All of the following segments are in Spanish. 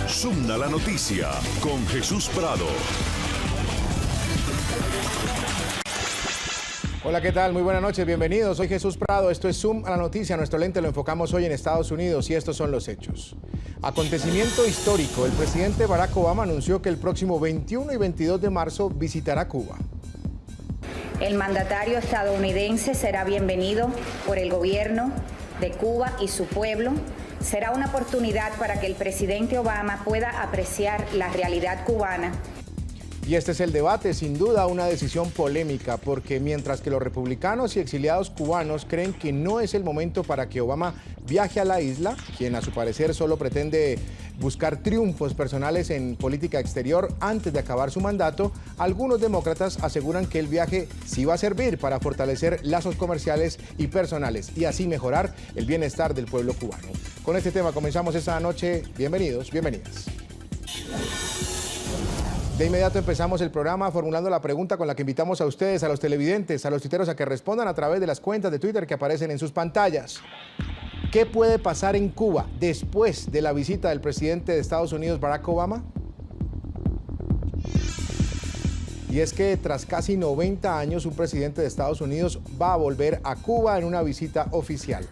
Zoom a la noticia con Jesús Prado. Hola, ¿qué tal? Muy buenas noches, bienvenidos. Soy Jesús Prado, esto es Zoom a la noticia. Nuestro lente lo enfocamos hoy en Estados Unidos y estos son los hechos. Acontecimiento histórico. El presidente Barack Obama anunció que el próximo 21 y 22 de marzo visitará Cuba. El mandatario estadounidense será bienvenido por el gobierno de Cuba y su pueblo. Será una oportunidad para que el presidente Obama pueda apreciar la realidad cubana. Y este es el debate, sin duda una decisión polémica, porque mientras que los republicanos y exiliados cubanos creen que no es el momento para que Obama viaje a la isla, quien a su parecer solo pretende buscar triunfos personales en política exterior antes de acabar su mandato, algunos demócratas aseguran que el viaje sí va a servir para fortalecer lazos comerciales y personales y así mejorar el bienestar del pueblo cubano. Con este tema comenzamos esta noche. Bienvenidos, bienvenidas. De inmediato empezamos el programa formulando la pregunta con la que invitamos a ustedes, a los televidentes, a los tuiteros a que respondan a través de las cuentas de Twitter que aparecen en sus pantallas. ¿Qué puede pasar en Cuba después de la visita del presidente de Estados Unidos, Barack Obama? Y es que tras casi 90 años, un presidente de Estados Unidos va a volver a Cuba en una visita oficial.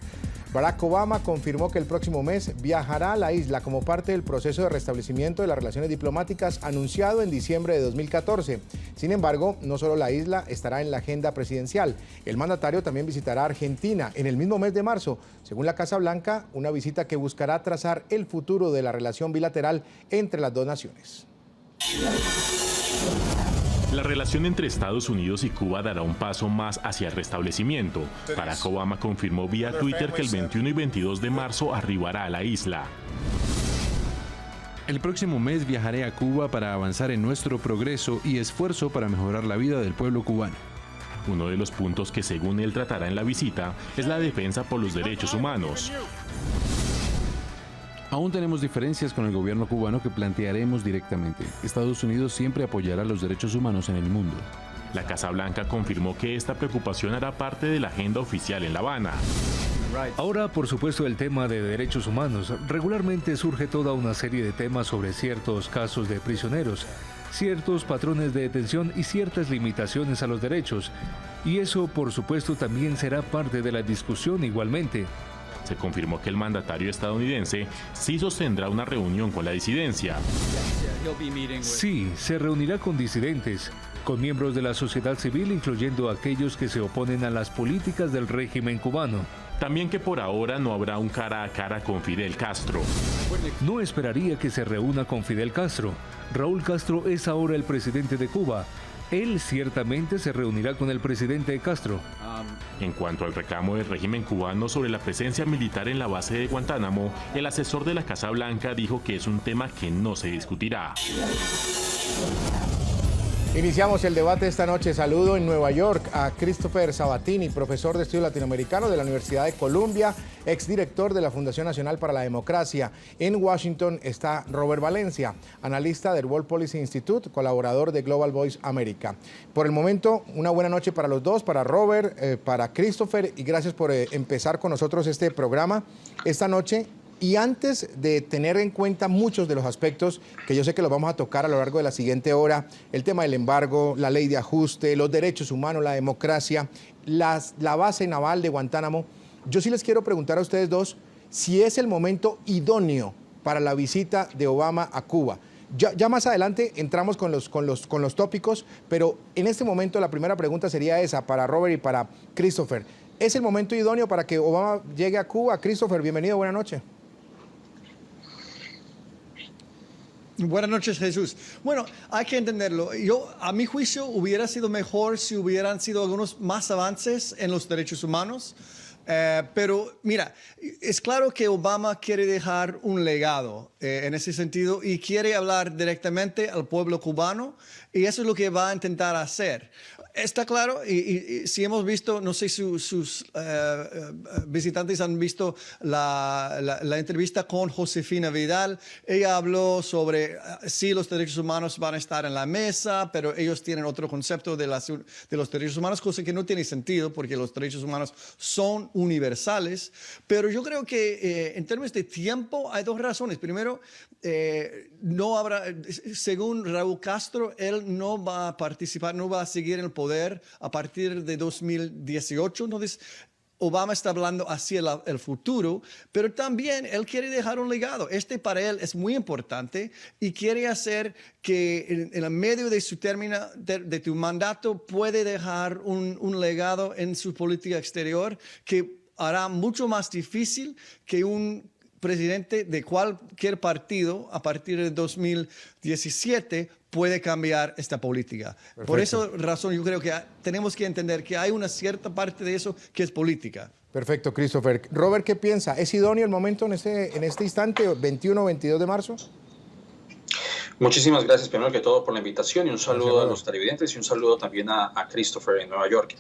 Barack Obama confirmó que el próximo mes viajará a la isla como parte del proceso de restablecimiento de las relaciones diplomáticas anunciado en diciembre de 2014. Sin embargo, no solo la isla estará en la agenda presidencial. El mandatario también visitará Argentina en el mismo mes de marzo. Según la Casa Blanca, una visita que buscará trazar el futuro de la relación bilateral entre las dos naciones. La relación entre Estados Unidos y Cuba dará un paso más hacia el restablecimiento. Barack Obama confirmó vía Twitter que el 21 y 22 de marzo arribará a la isla. El próximo mes viajaré a Cuba para avanzar en nuestro progreso y esfuerzo para mejorar la vida del pueblo cubano. Uno de los puntos que según él tratará en la visita es la defensa por los derechos humanos. Aún tenemos diferencias con el gobierno cubano que plantearemos directamente. Estados Unidos siempre apoyará los derechos humanos en el mundo. La Casa Blanca confirmó que esta preocupación hará parte de la agenda oficial en La Habana. Ahora, por supuesto, el tema de derechos humanos. Regularmente surge toda una serie de temas sobre ciertos casos de prisioneros, ciertos patrones de detención y ciertas limitaciones a los derechos. Y eso, por supuesto, también será parte de la discusión igualmente. Se confirmó que el mandatario estadounidense sí sostendrá una reunión con la disidencia. Sí, se reunirá con disidentes, con miembros de la sociedad civil, incluyendo aquellos que se oponen a las políticas del régimen cubano. También que por ahora no habrá un cara a cara con Fidel Castro. No esperaría que se reúna con Fidel Castro. Raúl Castro es ahora el presidente de Cuba. Él ciertamente se reunirá con el presidente Castro. En cuanto al reclamo del régimen cubano sobre la presencia militar en la base de Guantánamo, el asesor de la Casa Blanca dijo que es un tema que no se discutirá. Iniciamos el debate esta noche. Saludo en Nueva York a Christopher Sabatini, profesor de estudios latinoamericanos de la Universidad de Columbia, exdirector de la Fundación Nacional para la Democracia. En Washington está Robert Valencia, analista del World Policy Institute, colaborador de Global Voice America. Por el momento, una buena noche para los dos, para Robert, para Christopher, y gracias por empezar con nosotros este programa esta noche. Y antes de tener en cuenta muchos de los aspectos que yo sé que los vamos a tocar a lo largo de la siguiente hora, el tema del embargo, la ley de ajuste, los derechos humanos, la democracia, la base naval de Guantánamo, yo sí les quiero preguntar a ustedes dos si es el momento idóneo para la visita de Obama a Cuba. Ya más adelante entramos con los tópicos, pero en este momento la primera pregunta sería esa para Robert y para Christopher. ¿Es el momento idóneo para que Obama llegue a Cuba? Christopher, bienvenido, buenas noches. Buenas noches, Jesús. Bueno, hay que entenderlo. A mi juicio, hubiera sido mejor si hubieran sido algunos más avances en los derechos humanos. Pero mira, es claro que Obama quiere dejar un legado en ese sentido y quiere hablar directamente al pueblo cubano y eso es lo que va a intentar hacer. Está claro, y si hemos visto, no sé si sus visitantes han visto la entrevista con Josefina Vidal. Ella habló sobre si los derechos humanos van a estar en la mesa, pero ellos tienen otro concepto de los derechos humanos, cosa que no tiene sentido porque los derechos humanos son universales, pero yo creo que en términos de tiempo hay dos razones. Primero, no habrá, según Raúl Castro, él no va a participar, no va a seguir en el poder a partir de 2018. Entonces, Obama está hablando hacia el futuro, pero también él quiere dejar un legado. Para él es muy importante y quiere hacer que en el medio de su término, de tu mandato, puede dejar un legado en su política exterior que hará mucho más difícil que un presidente de cualquier partido a partir de 2017 puede cambiar esta política. Perfecto. Por esa razón yo creo que tenemos que entender que hay una cierta parte de eso que es política. Perfecto, Christopher. Robert, ¿qué piensa? ¿Es idóneo el momento en este instante, 21 o 22 de marzo? Muchísimas gracias, primero que todo, por la invitación y un saludo a los televidentes y un saludo también a Christopher en Nueva York.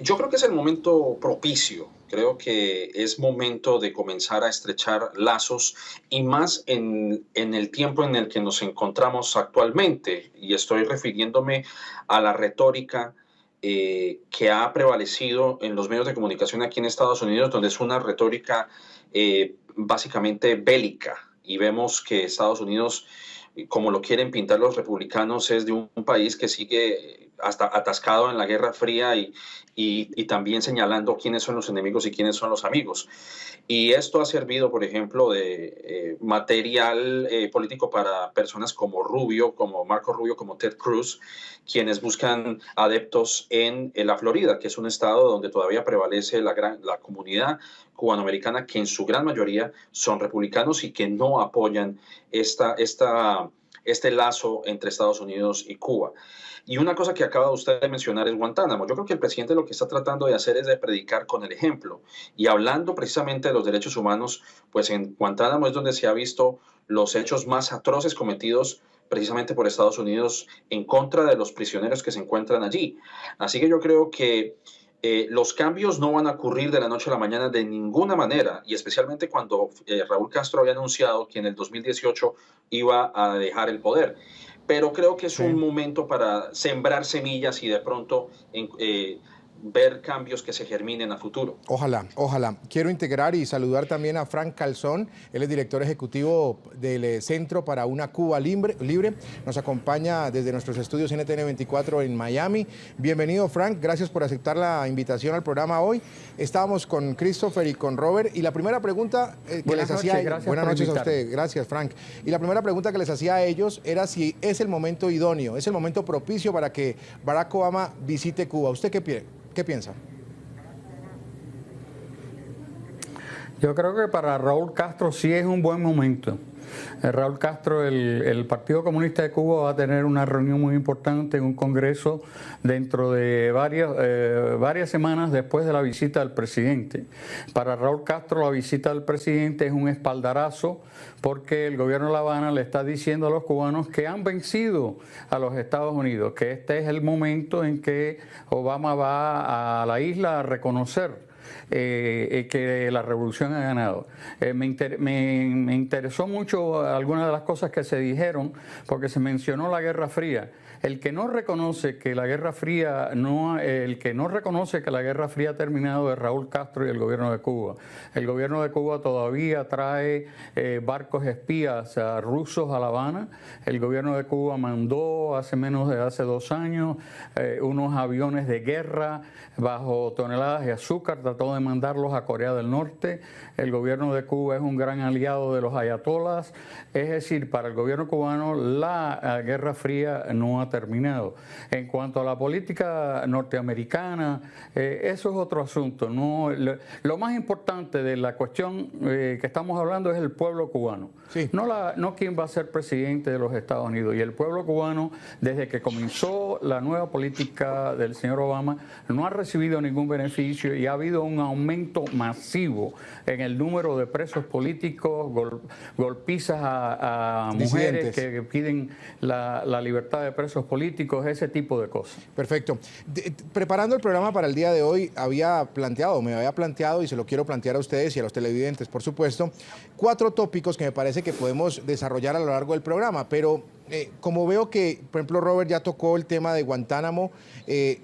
Yo creo que es el momento propicio, creo que es momento de comenzar a estrechar lazos y más en el tiempo en el que nos encontramos actualmente, y estoy refiriéndome a la retórica que ha prevalecido en los medios de comunicación aquí en Estados Unidos, donde es una retórica básicamente bélica, y vemos que Estados Unidos, como lo quieren pintar los republicanos, es de un país que sigue hasta atascado en la Guerra Fría y también señalando quiénes son los enemigos y quiénes son los amigos. Y esto ha servido, por ejemplo, de material político para personas como Rubio, como Marco Rubio, como Ted Cruz, quienes buscan adeptos en la Florida, que es un estado donde todavía prevalece la comunidad cubanoamericana, que en su gran mayoría son republicanos y que no apoyan este lazo entre Estados Unidos y Cuba. Y una cosa que acaba usted de mencionar es Guantánamo. Yo creo que el presidente lo que está tratando de hacer es de predicar con el ejemplo. Y hablando precisamente de los derechos humanos, pues en Guantánamo es donde se ha visto los hechos más atroces cometidos precisamente por Estados Unidos en contra de los prisioneros que se encuentran allí. Así que yo creo que los cambios no van a ocurrir de la noche a la mañana de ninguna manera, y especialmente cuando Raúl Castro había anunciado que en el 2018 iba a dejar el poder. Pero creo que es un momento para sembrar semillas y de pronto ver cambios que se germinen a futuro. Ojalá, ojalá. Quiero integrar y saludar también a Frank Calzón. Él es director ejecutivo del Centro para una Cuba Libre. Nos acompaña desde nuestros estudios NTN 24 en Miami. Bienvenido, Frank. Gracias por aceptar la invitación al programa hoy. Estábamos con Christopher y con Robert. Y la primera pregunta que les hacía... Buenas noches a usted. Gracias, Frank. Y la primera pregunta que les hacía a ellos era si es el momento idóneo, es el momento propicio para que Barack Obama visite Cuba. ¿Usted qué piensa? Yo creo que para Raúl Castro sí es un buen momento. Raúl Castro, el Partido Comunista de Cuba va a tener una reunión muy importante en un congreso dentro de varias semanas después de la visita del presidente. Para Raúl Castro la visita del presidente es un espaldarazo porque el gobierno de La Habana le está diciendo a los cubanos que han vencido a los Estados Unidos, que este es el momento en que Obama va a la isla a reconocer que la revolución ha ganado. Me interesó mucho algunas de las cosas que se dijeron, porque se mencionó la Guerra Fría. El que no reconoce que la Guerra Fría ha terminado es Raúl Castro y el gobierno de Cuba. El gobierno de Cuba todavía trae barcos espías rusos a La Habana. El gobierno de Cuba mandó hace 2 años unos aviones de guerra bajo toneladas de azúcar, trató de mandarlos a Corea del Norte. El gobierno de Cuba es un gran aliado de los ayatolas. Es decir, para el gobierno cubano la Guerra Fría no ha terminado. En cuanto a la política norteamericana, eso es otro asunto. Lo más importante de la cuestión que estamos hablando es el pueblo cubano. Sí. No quién va a ser presidente de los Estados Unidos. Y el pueblo cubano, desde que comenzó la nueva política del señor Obama, no ha recibido ningún beneficio y ha habido un aumento masivo en el número de presos políticos, golpizas a mujeres que piden la libertad de presos políticos, ese tipo de cosas. Perfecto. Preparando el programa para el día de hoy, me había planteado, y se lo quiero plantear a ustedes y a los televidentes, por supuesto, 4 tópicos que me parece que podemos desarrollar a lo largo del programa, pero como veo que, por ejemplo, Robert ya tocó el tema de Guantánamo,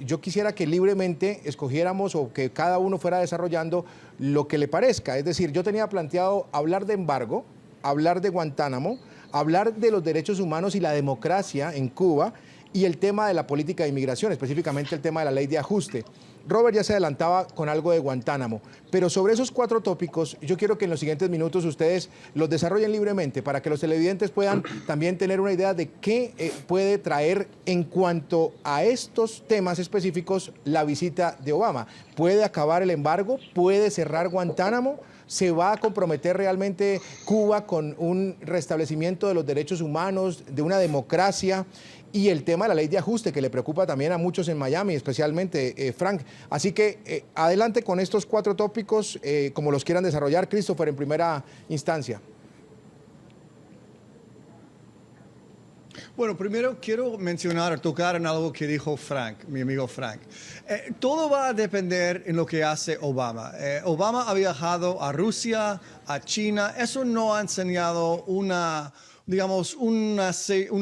yo quisiera que libremente escogiéramos o que cada uno fuera desarrollando lo que le parezca. Es decir, yo tenía planteado hablar de embargo, hablar de Guantánamo, hablar de los derechos humanos y la democracia en Cuba y el tema de la política de inmigración, específicamente el tema de la ley de ajuste. Robert ya se adelantaba con algo de Guantánamo, pero sobre esos 4 tópicos yo quiero que en los siguientes minutos ustedes los desarrollen libremente para que los televidentes puedan también tener una idea de qué puede traer en cuanto a estos temas específicos la visita de Obama. ¿Puede acabar el embargo? ¿Puede cerrar Guantánamo? ¿Se va a comprometer realmente Cuba con un restablecimiento de los derechos humanos, de una democracia? Y el tema de la ley de ajuste, que le preocupa también a muchos en Miami, especialmente Frank. Así que adelante con estos 4 tópicos, como los quieran desarrollar. Christopher, en primera instancia. Bueno, primero quiero tocar en algo que dijo Frank, mi amigo Frank. Todo va a depender en lo que hace Obama. Obama ha viajado a Rusia, a China. Eso no ha enseñado un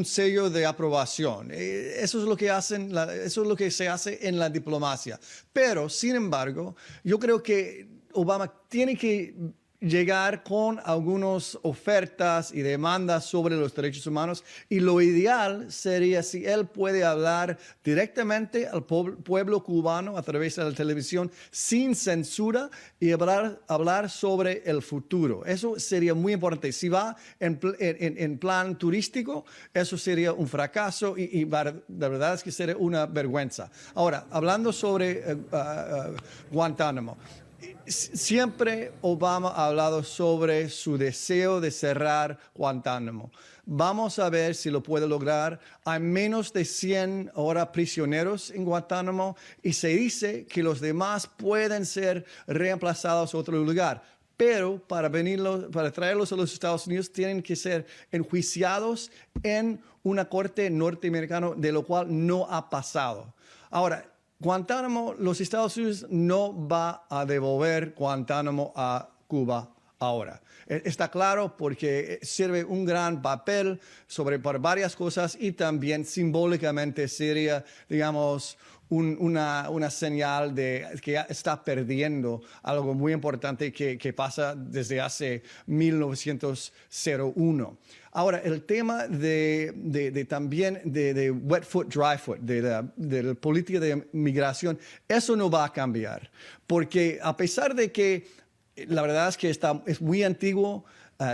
sello de aprobación. Eso es lo que eso es lo que se hace en la diplomacia. Pero, sin embargo, yo creo que Obama tiene que llegar con algunas ofertas y demandas sobre los derechos humanos, y lo ideal sería si él puede hablar directamente al pueblo cubano a través de la televisión sin censura y hablar sobre el futuro. Eso sería muy importante. Si va en plan turístico, eso sería un fracaso y la verdad es que sería una vergüenza. Ahora, hablando sobre Guantánamo, siempre Obama ha hablado sobre su deseo de cerrar Guantánamo. Vamos a ver si lo puede lograr. Hay menos de 100 ahora prisioneros en Guantánamo y se dice que los demás pueden ser reemplazados a otro lugar. Pero para traerlos a los Estados Unidos tienen que ser enjuiciados en una corte norteamericana, de lo cual no ha pasado. Ahora, Guantánamo, los Estados Unidos no va a devolver Guantánamo a Cuba ahora. Está claro, porque sirve un gran papel para varias cosas y también simbólicamente sería, digamos, una señal de que ya está perdiendo algo muy importante que pasa desde hace 1901. Ahora, el tema también de wet foot, dry foot, de la política de migración, eso no va a cambiar. Porque a pesar de que la verdad es que es muy antiguo,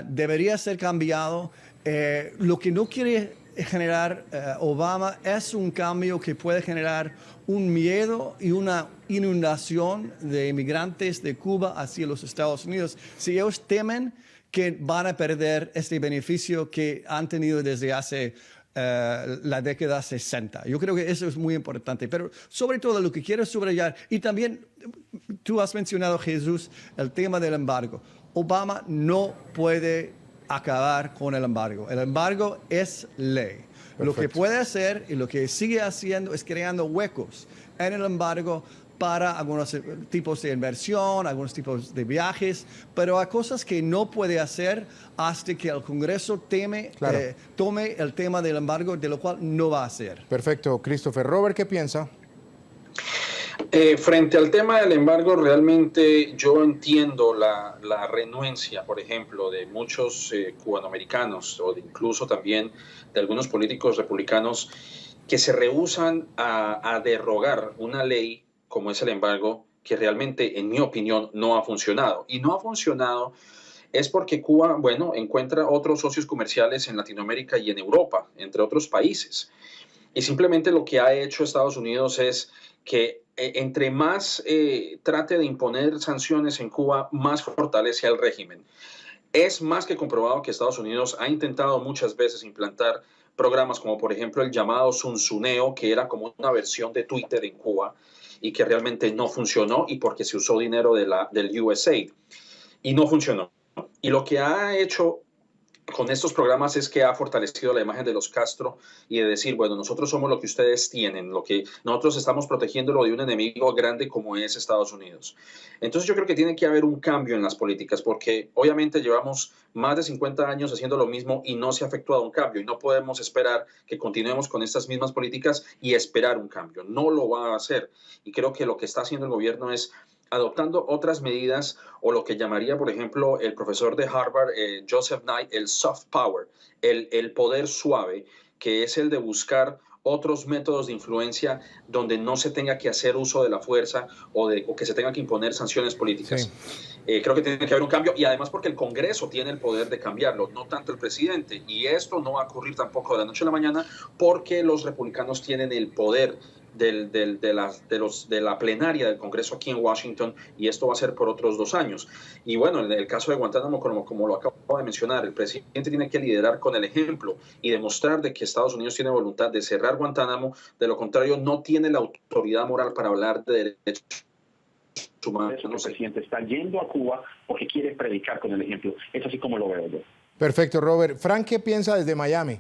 debería ser cambiado, lo que no quiere generar Obama es un cambio que puede generar un miedo y una inundación de inmigrantes de Cuba hacia los Estados Unidos. Si ellos temen que van a perder este beneficio que han tenido desde hace la década 60. Yo creo que eso es muy importante. Pero sobre todo lo que quiero subrayar, y también tú has mencionado, Jesús, el tema del embargo. Obama no puede acabar con el embargo. El embargo es ley. Perfecto. Lo que puede hacer y lo que sigue haciendo es creando huecos en el embargo para algunos tipos de inversión, algunos tipos de viajes, pero hay cosas que no puede hacer hasta que el Congreso tome el tema del embargo, de lo cual no va a hacer. Perfecto, Christopher. Robert, ¿qué piensa? Frente al tema del embargo, realmente yo entiendo la renuencia, por ejemplo, de muchos cubanoamericanos o incluso también de algunos políticos republicanos que se rehúsan a derogar una ley como es el embargo, que realmente, en mi opinión, no ha funcionado. Y no ha funcionado es porque Cuba, bueno, encuentra otros socios comerciales en Latinoamérica y en Europa, entre otros países. Y simplemente lo que ha hecho Estados Unidos es que entre más trate de imponer sanciones en Cuba, más fortalece al régimen. Es más que comprobado que Estados Unidos ha intentado muchas veces implantar programas como, por ejemplo, el llamado Zunzuneo, que era como una versión de Twitter en Cuba, y que realmente no funcionó y porque se usó dinero del USAID y no funcionó. Y lo que ha hecho con estos programas es que ha fortalecido la imagen de los Castro y de decir, bueno, nosotros somos lo que ustedes tienen, lo que nosotros estamos protegiéndolo de un enemigo grande como es Estados Unidos. Entonces yo creo que tiene que haber un cambio en las políticas porque obviamente llevamos más de 50 años haciendo lo mismo y no se ha efectuado un cambio y no podemos esperar que continuemos con estas mismas políticas y esperar un cambio. No lo va a hacer y creo que lo que está haciendo el gobierno es adoptando otras medidas o lo que llamaría, por ejemplo, el profesor de Harvard, Joseph Knight, el soft power, el poder suave, que es el de buscar otros métodos de influencia donde no se tenga que hacer uso de la fuerza o que se tenga que imponer sanciones políticas. Sí. Creo que tiene que haber un cambio y además porque el Congreso tiene el poder de cambiarlo, no tanto el presidente. Y esto no va a ocurrir tampoco de la noche a la mañana porque los republicanos tienen el poder de la plenaria del Congreso aquí en Washington y esto va a ser por otros 2 años. Y bueno, en el caso de Guantánamo, como lo acabo de mencionar, el presidente tiene que liderar con el ejemplo y demostrar de que Estados Unidos tiene voluntad de cerrar Guantánamo, de lo contrario no tiene la autoridad moral para hablar de derechos humanos. El presidente está yendo a Cuba porque quiere predicar con el ejemplo. Es así como lo veo yo. Perfecto, Robert. Frank, ¿qué piensa desde Miami?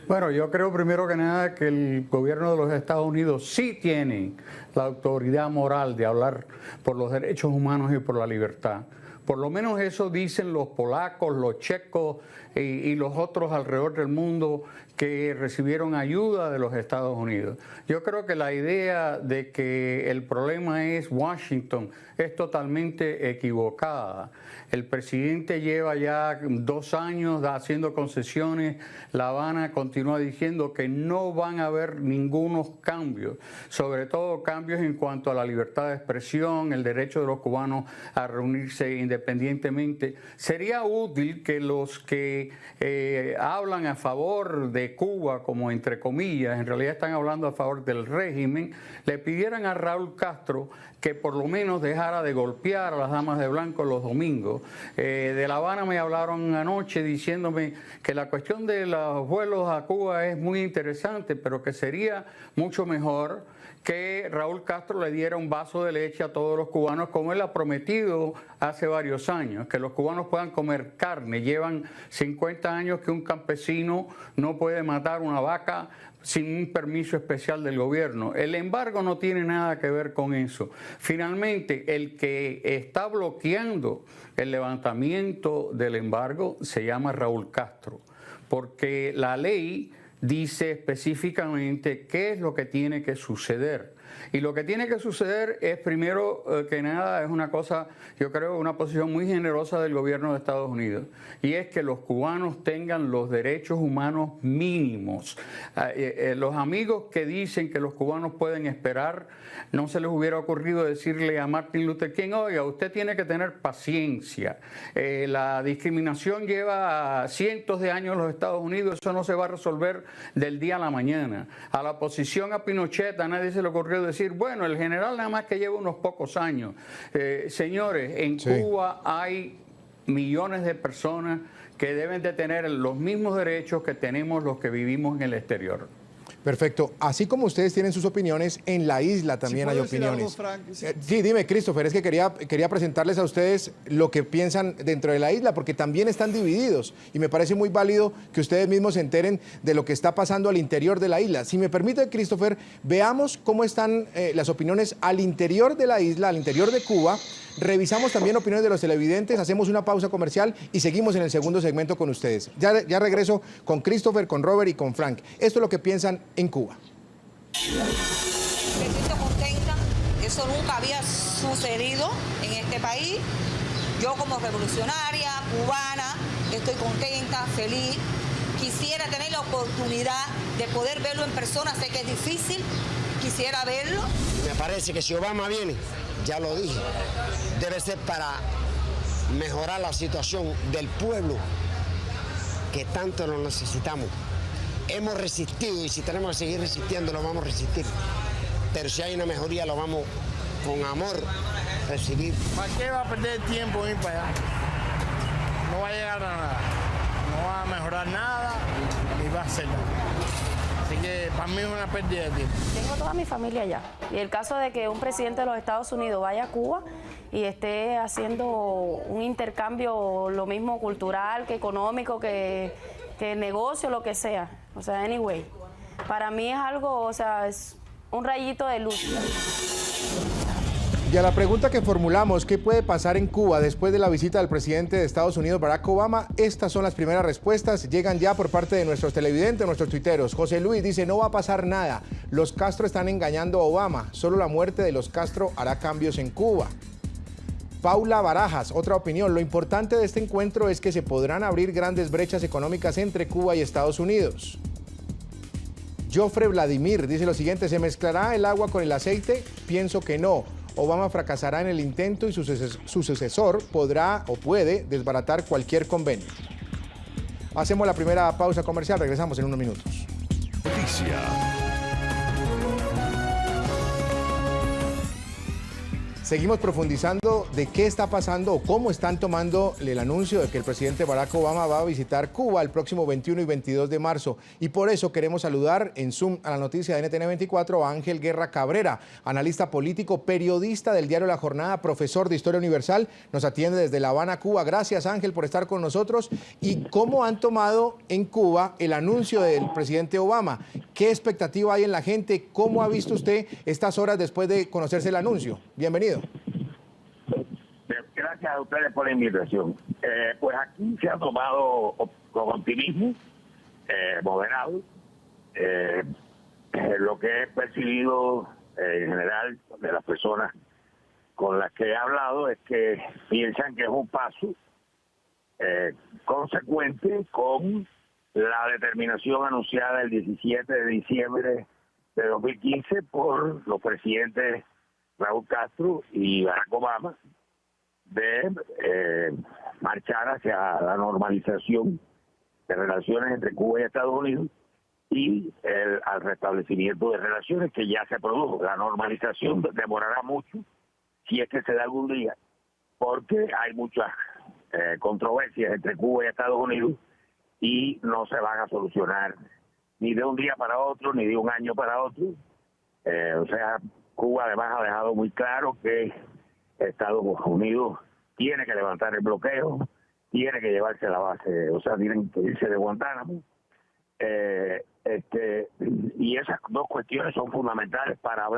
Bueno, yo creo primero que nada que el gobierno de los Estados Unidos sí tiene la autoridad moral de hablar por los derechos humanos y por la libertad. Por lo menos eso dicen los polacos, los checos y los otros alrededor del mundo que recibieron ayuda de los Estados Unidos. Yo creo que la idea de que el problema es Washington es totalmente equivocada. El presidente lleva ya 2 años haciendo concesiones. La Habana continúa diciendo que no van a haber ningunos cambios, sobre todo cambios en cuanto a la libertad de expresión, el derecho de los cubanos a reunirse independientemente. Sería útil que los que hablan a favor de Cuba, como entre comillas, en realidad están hablando a favor del régimen, le pidieran a Raúl Castro que por lo menos dejara de golpear a las damas de blanco los domingos. De La Habana me hablaron anoche diciéndome que la cuestión de los vuelos a Cuba es muy interesante, pero que sería mucho mejor que Raúl Castro le diera un vaso de leche a todos los cubanos, como él ha prometido hace varios años, que los cubanos puedan comer carne. Llevan 50 años que un campesino no puede matar una vaca sin un permiso especial del gobierno. El embargo no tiene nada que ver con eso. Finalmente, el que está bloqueando el levantamiento del embargo se llama Raúl Castro, porque la ley dice específicamente qué es lo que tiene que suceder. Y lo que tiene que suceder es, primero que nada, es una cosa, yo creo, una posición muy generosa del gobierno de Estados Unidos, y es que los cubanos tengan los derechos humanos mínimos. Los amigos que dicen que los cubanos pueden esperar, no se les hubiera ocurrido decirle a Martin Luther King, oiga, usted tiene que tener paciencia. La discriminación lleva cientos de años en los Estados Unidos, eso no se va a resolver del día a la mañana. A la oposición a Pinochet, a nadie se le ocurrió decir, bueno, el general nada más que lleva unos pocos años. Señores, en Cuba hay millones de personas que deben de tener los mismos derechos que tenemos los que vivimos en el exterior. Perfecto. Así como ustedes tienen sus opiniones, en la isla también hay opiniones. Algo, Frank? Sí, dime, Christopher, es que quería presentarles a ustedes lo que piensan dentro de la isla, porque también están divididos y me parece muy válido que ustedes mismos se enteren de lo que está pasando al interior de la isla. Si me permite, Christopher, veamos cómo están las opiniones al interior de la isla, al interior de Cuba. Revisamos también opiniones de los televidentes, hacemos una pausa comercial y seguimos en el segundo segmento con ustedes. Ya regreso con Christopher, con Robert y con Frank. Esto es lo que piensan en Cuba. Me siento contenta, eso nunca había sucedido en este país. Yo como revolucionaria, cubana, estoy contenta, feliz. Quisiera tener la oportunidad de poder verlo en persona, sé que es difícil, quisiera verlo. Me parece que si Obama viene, ya lo dije, debe ser para mejorar la situación del pueblo que tanto lo necesitamos. Hemos resistido y si tenemos que seguir resistiendo lo vamos a resistir, pero si hay una mejoría lo vamos con amor a recibir. ¿Para qué va a perder tiempo ir para allá? No va a llegar a nada, no va a mejorar nada ni va a hacer nada. Así que para mí es una pérdida de tiempo. Tengo toda mi familia allá y el caso de que un presidente de los Estados Unidos vaya a Cuba y esté haciendo un intercambio, lo mismo cultural, que económico, que negocio, lo que sea. O sea, anyway, para mí es algo, o sea, es un rayito de luz. Y a la pregunta que formulamos, ¿qué puede pasar en Cuba después de la visita del presidente de Estados Unidos, Barack Obama? Estas son las primeras respuestas. Llegan ya por parte de nuestros televidentes, nuestros tuiteros. José Luis dice, no va a pasar nada. Los Castro están engañando a Obama. Solo la muerte de los Castro hará cambios en Cuba. Paula Barajas, otra opinión. Lo importante de este encuentro es que se podrán abrir grandes brechas económicas entre Cuba y Estados Unidos. Jofre Vladimir dice lo siguiente, ¿se mezclará el agua con el aceite? Pienso que no. Obama fracasará en el intento y su sucesor podrá o puede desbaratar cualquier convenio. Hacemos la primera pausa comercial, regresamos en unos minutos. Noticia. Seguimos profundizando de qué está pasando o cómo están tomando el anuncio de que el presidente Barack Obama va a visitar Cuba el próximo 21 y 22 de marzo. Y por eso queremos saludar en Zoom a la noticia de NTN 24 a Ángel Guerra Cabrera, analista político, periodista del diario La Jornada, profesor de Historia Universal. Nos atiende desde La Habana, Cuba. Gracias, Ángel, por estar con nosotros. ¿Y cómo han tomado en Cuba el anuncio del presidente Obama? ¿Qué expectativa hay en la gente? ¿Cómo ha visto usted estas horas después de conocerse el anuncio? Bienvenido. Gracias a ustedes por la invitación. Pues aquí se ha tomado con optimismo moderado. Lo que he percibido en general de las personas con las que he hablado es que piensan que es un paso consecuente con la determinación anunciada el 17 de diciembre de 2015 por los presidentes Raúl Castro y Barack Obama de marchar hacia la normalización de relaciones entre Cuba y Estados Unidos y al restablecimiento de relaciones que ya se produjo. La normalización demorará mucho, si es que se da algún día, porque hay muchas controversias entre Cuba y Estados Unidos y no se van a solucionar ni de un día para otro, ni de un año para otro. O sea, Cuba además ha dejado muy claro que Estados Unidos tiene que levantar el bloqueo, tiene que llevarse a la base, o sea, tienen que irse de Guantánamo. Y esas dos cuestiones son fundamentales para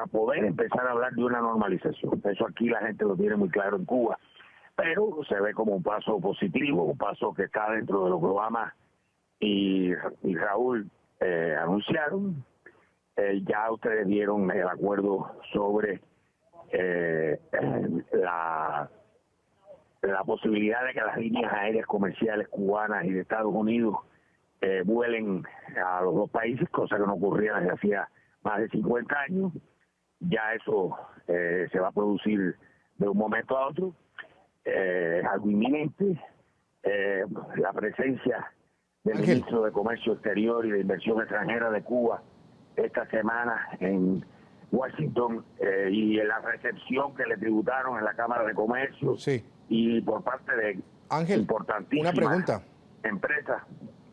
poder empezar a hablar de una normalización. Eso aquí la gente lo tiene muy claro en Cuba, pero se ve como un paso positivo, un paso que está dentro de lo que Obama y Raúl anunciaron. Ya ustedes vieron el acuerdo sobre la posibilidad de que las líneas aéreas comerciales cubanas y de Estados Unidos vuelen a los dos países, cosa que no ocurría desde hacía más de 50 años. Ya eso se va a producir de un momento a otro. Algo inminente. La presencia del ministro de Comercio Exterior y de Inversión Extranjera de Cuba esta semana en Washington y en la recepción que le tributaron en la Cámara de Comercio y por parte de importantísimas empresas.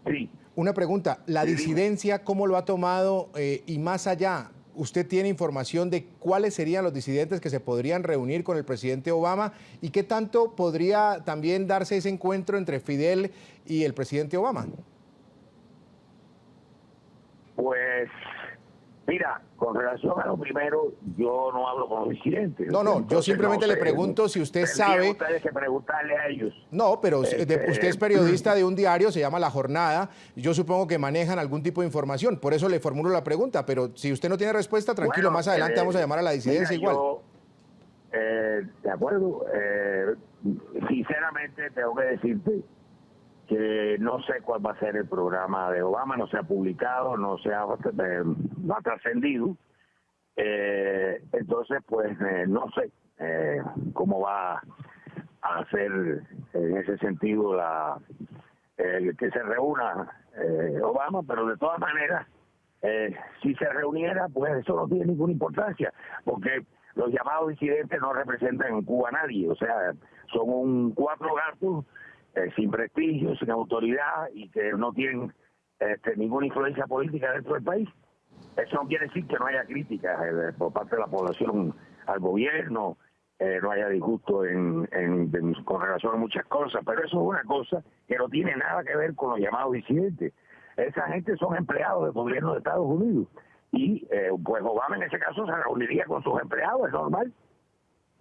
Sí. Una pregunta, la disidencia, ¿cómo lo ha tomado? Y más allá, ¿usted tiene información de cuáles serían los disidentes que se podrían reunir con el presidente Obama? ¿Y qué tanto podría también darse ese encuentro entre Fidel y el presidente Obama? Pues, mira, con relación a lo primero, yo no hablo con los disidentes. No, yo simplemente le pregunto si usted sabe... Ustedes que preguntarle a ellos. No, pero usted es periodista de un diario, se llama La Jornada. Yo supongo que manejan algún tipo de información. Por eso le formulo la pregunta. Pero si usted no tiene respuesta, tranquilo, bueno, más adelante vamos a llamar a la disidencia igual. De acuerdo. Sinceramente, tengo que decirte que no sé cuál va a ser el programa de Obama, no se ha publicado, no ha trascendido. Entonces, pues, no sé cómo va a ser en ese sentido que se reúna Obama, pero de todas maneras, si se reuniera, pues eso no tiene ninguna importancia, porque los llamados disidentes no representan en Cuba a nadie, o sea, son cuatro gatos sin prestigio, sin autoridad y que no tienen ninguna influencia política dentro del país. Eso no quiere decir que no haya críticas por parte de la población al gobierno, no haya disgusto con relación a muchas cosas, pero eso es una cosa que no tiene nada que ver con los llamados disidentes. Esa gente son empleados del gobierno de Estados Unidos y pues Obama en ese caso se reuniría con sus empleados, es normal.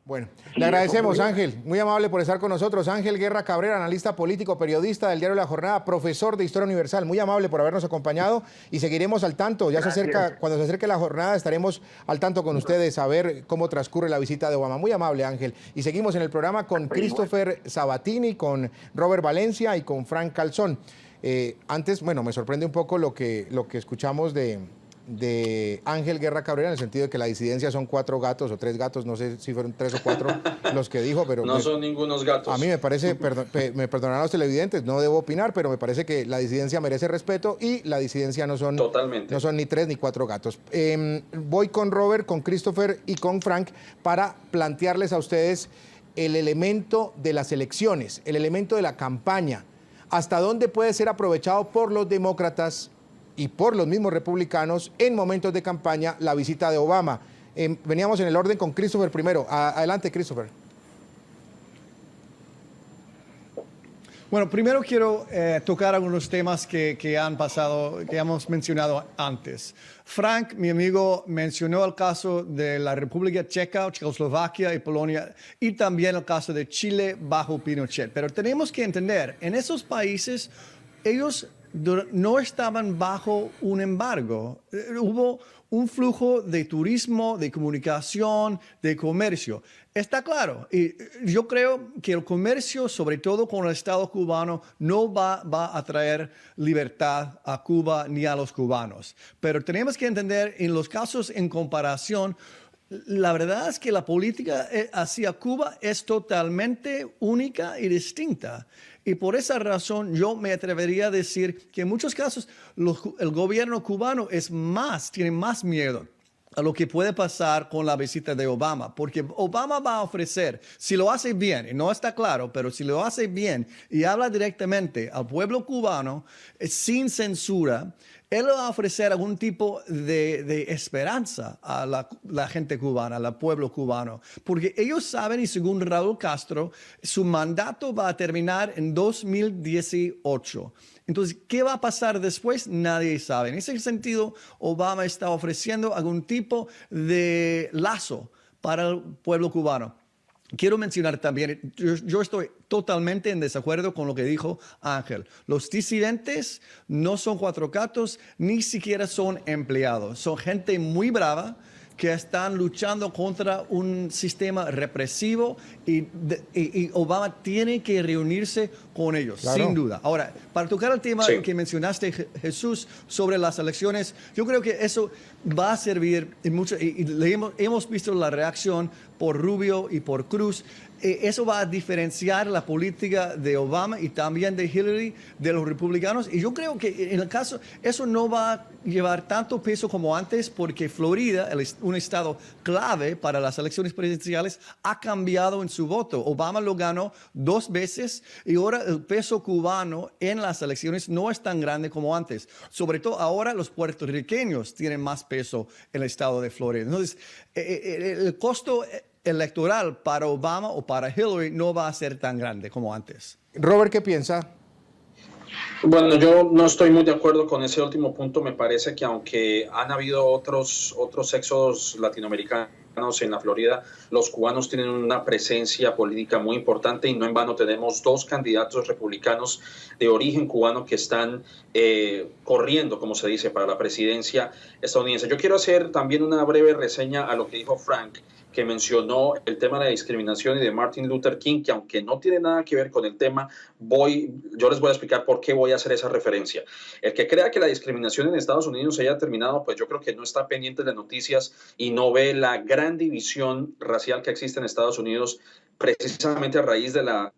Bueno, le agradecemos, Ángel, muy amable por estar con nosotros. Ángel Guerra Cabrera, analista político, periodista del diario La Jornada, profesor de Historia Universal, muy amable por habernos acompañado y seguiremos al tanto. Ya se acerca, cuando se acerque la jornada estaremos al tanto con ustedes a ver cómo transcurre la visita de Obama. Muy amable, Ángel. Y seguimos en el programa con Christopher Sabatini, con Robert Valencia y con Frank Calzón. Antes, bueno, me sorprende un poco lo que escuchamos de Ángel Guerra Cabrera, en el sentido de que la disidencia son 4 gatos o 3 gatos, no sé si fueron 3 o 4 los que dijo, pero... No son ningunos gatos. A mí me parece, me perdonarán los televidentes, no debo opinar, pero me parece que la disidencia merece respeto y la disidencia no son, no son ni 3 ni 4 gatos. Voy con Robert, con Christopher y con Frank para plantearles a ustedes el elemento de las elecciones, el elemento de la campaña, hasta dónde puede ser aprovechado por los demócratas y por los mismos republicanos en momentos de campaña la visita de Obama. Veníamos en el orden con Christopher primero. Adelante, Christopher. Bueno, primero quiero tocar algunos temas que han pasado, que hemos mencionado antes. Frank, mi amigo, mencionó el caso de la República Checa, Checoslovaquia y Polonia, y también el caso de Chile bajo Pinochet. Pero tenemos que entender, en esos países, ellos no estaban bajo un embargo. Hubo un flujo de turismo, de comunicación, de comercio. Está claro. Y yo creo que el comercio, sobre todo con el Estado cubano, no va a traer libertad a Cuba ni a los cubanos. Pero tenemos que entender, en los casos en comparación, la verdad es que la política hacia Cuba es totalmente única y distinta. Y por esa razón yo me atrevería a decir que en muchos casos el gobierno cubano tiene más miedo a lo que puede pasar con la visita de Obama, porque Obama va a ofrecer, si lo hace bien, y no está claro, pero si lo hace bien y habla directamente al pueblo cubano sin censura, él va a ofrecer algún tipo de esperanza a la gente cubana, al pueblo cubano, porque ellos saben, y según Raúl Castro, su mandato va a terminar en 2018. Entonces, ¿qué va a pasar después? Nadie sabe. En ese sentido, Obama está ofreciendo algún tipo de lazo para el pueblo cubano. Quiero mencionar también, yo estoy totalmente en desacuerdo con lo que dijo Ángel. Los disidentes no son 4 gatos, ni siquiera son empleados. Son gente muy brava que están luchando contra un sistema represivo y Obama tiene que reunirse con ellos, claro, sin duda. Ahora, para tocar el tema que mencionaste, Jesús, sobre las elecciones, yo creo que eso va a servir en mucho, y hemos visto la reacción por Rubio y por Cruz. Eso va a diferenciar la política de Obama y también de Hillary de los republicanos. Y yo creo que en el caso, eso no va a llevar tanto peso como antes, porque Florida, un estado clave para las elecciones presidenciales, ha cambiado en su voto. Obama lo ganó 2 veces y ahora el peso cubano en las elecciones no es tan grande como antes. Sobre todo ahora los puertorriqueños tienen más peso en el estado de Florida. Entonces, el costo electoral para Obama o para Hillary no va a ser tan grande como antes. Robert, ¿qué piensa? Bueno, yo no estoy muy de acuerdo con ese último punto. Me parece que aunque han habido otros éxodos latinoamericanos en la Florida, los cubanos tienen una presencia política muy importante y no en vano tenemos 2 candidatos republicanos de origen cubano que están corriendo, como se dice, para la presidencia estadounidense. Yo quiero hacer también una breve reseña a lo que dijo Frank, que mencionó el tema de la discriminación y de Martin Luther King, que aunque no tiene nada que ver con el tema, yo les voy a explicar por qué voy a hacer esa referencia. El que crea que la discriminación en Estados Unidos haya terminado, pues yo creo que no está pendiente de noticias y no ve la gran división racial que existe en Estados Unidos precisamente a raíz de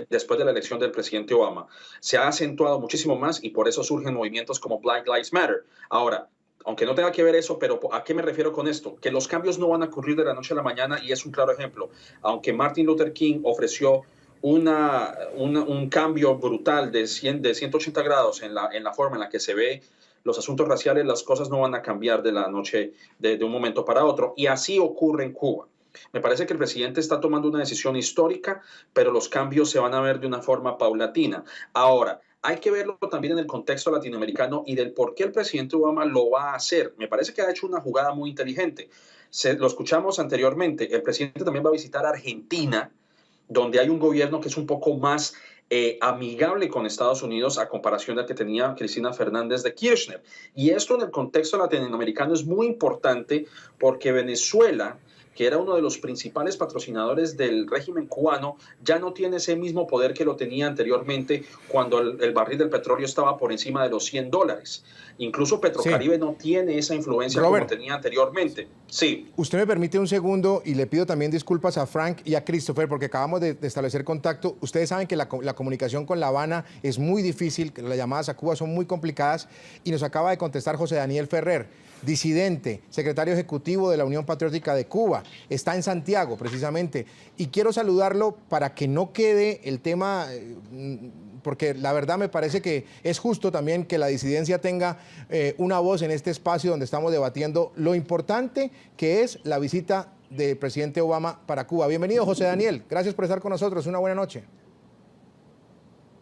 después de la elección del presidente Obama. Se ha acentuado muchísimo más y por eso surgen movimientos como Black Lives Matter. Ahora, aunque no tenga que ver eso, pero ¿a qué me refiero con esto? Que los cambios no van a ocurrir de la noche a la mañana y es un claro ejemplo. Aunque Martin Luther King ofreció un cambio brutal de 180 grados en la forma en la que se ve los asuntos raciales, las cosas no van a cambiar de la noche, de un momento para otro. Y así ocurre en Cuba. Me parece que el presidente está tomando una decisión histórica, pero los cambios se van a ver de una forma paulatina. Ahora, hay que verlo también en el contexto latinoamericano y del por qué el presidente Obama lo va a hacer. Me parece que ha hecho una jugada muy inteligente. Lo escuchamos anteriormente. El presidente también va a visitar Argentina, donde hay un gobierno que es un poco más amigable con Estados Unidos a comparación del que tenía Cristina Fernández de Kirchner. Y esto en el contexto latinoamericano es muy importante porque Venezuela, que era uno de los principales patrocinadores del régimen cubano, ya no tiene ese mismo poder que lo tenía anteriormente cuando el barril del petróleo estaba por encima de los $100. Incluso Petrocaribe no tiene esa influencia como tenía anteriormente. Sí. Usted me permite un segundo y le pido también disculpas a Frank y a Christopher porque acabamos de establecer contacto. Ustedes saben que la comunicación con La Habana es muy difícil, que las llamadas a Cuba son muy complicadas y nos acaba de contestar José Daniel Ferrer, disidente, secretario ejecutivo de la Unión Patriótica de Cuba. Está en Santiago, precisamente. Y quiero saludarlo para que no quede el tema, porque la verdad me parece que es justo también que la disidencia tenga una voz en este espacio donde estamos debatiendo lo importante que es la visita del presidente Obama para Cuba. Bienvenido, José Daniel. Gracias por estar con nosotros. Una buena noche.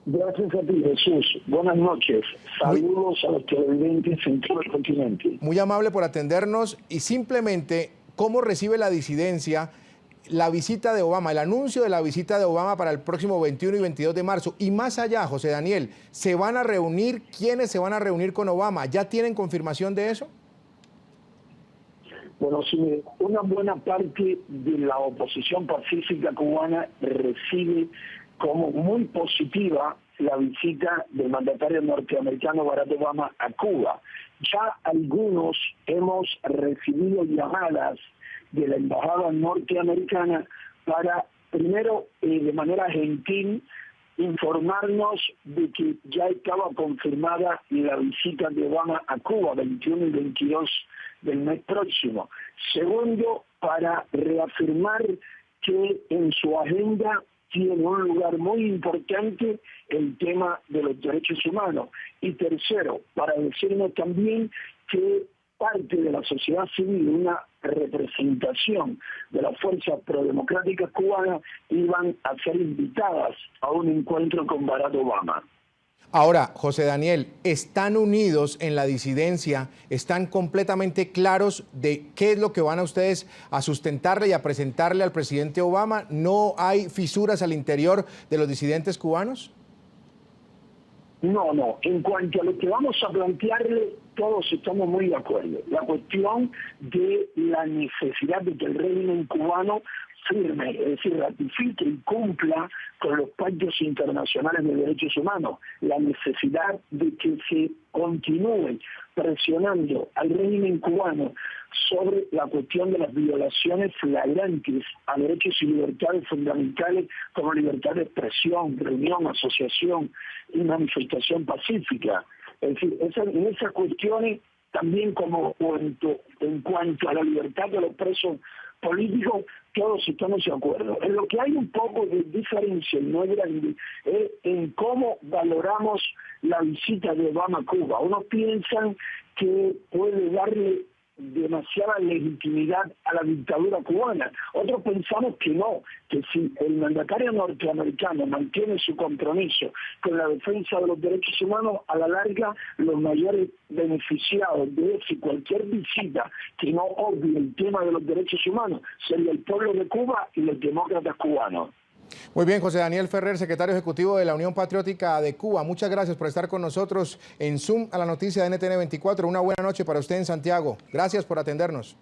Gracias a ti, Jesús. Buenas noches. Saludos a los televidentes en todo el continente. Muy amable por atendernos y simplemente, ¿cómo recibe la disidencia la visita de Obama, el anuncio de la visita de Obama para el próximo 21 y 22 de marzo? Y más allá, José Daniel, ¿se van a reunir? ¿Quiénes se van a reunir con Obama? ¿Ya tienen confirmación de eso? Bueno, sí, una buena parte de la oposición pacífica cubana recibe como muy positiva la visita del mandatario norteamericano Barack Obama a Cuba. Ya algunos hemos recibido llamadas de la embajada norteamericana para, primero, de manera gentil, informarnos de que ya estaba confirmada la visita de Obama a Cuba, 21 y 22 del mes próximo. Segundo, para reafirmar que en su agenda tiene un lugar muy importante el tema de los derechos humanos. Y tercero, para decirnos también que parte de la sociedad civil, una representación de las fuerzas prodemocráticas cubanas, iban a ser invitadas a un encuentro con Barack Obama. Ahora, José Daniel, ¿están unidos en la disidencia? ¿Están completamente claros de qué es lo que van a ustedes a sustentarle y a presentarle al presidente Obama? ¿No hay fisuras al interior de los disidentes cubanos? No. En cuanto a lo que vamos a plantearle, todos estamos muy de acuerdo. La cuestión de la necesidad de que el régimen cubano firme, es decir, ratifique y cumpla con los pactos internacionales de derechos humanos, la necesidad de que se continúe presionando al régimen cubano sobre la cuestión de las violaciones flagrantes a derechos y libertades fundamentales como libertad de expresión, reunión, asociación y manifestación pacífica. Es decir, en esas cuestiones también como en cuanto a la libertad de los presos políticos, todos estamos de acuerdo. En lo que hay un poco de diferencia, no es grande, es en cómo valoramos la visita de Obama a Cuba. Unos piensan que puede darle demasiada legitimidad a la dictadura cubana. Otros pensamos que no, que si el mandatario norteamericano mantiene su compromiso con la defensa de los derechos humanos, a la larga los mayores beneficiados de eso y cualquier visita que no obvie el tema de los derechos humanos sería el pueblo de Cuba y los demócratas cubanos. Muy bien, José Daniel Ferrer, secretario ejecutivo de la Unión Patriótica de Cuba. Muchas gracias por estar con nosotros en Zoom a la noticia de NTN 24. Una buena noche para usted en Santiago. Gracias por atendernos.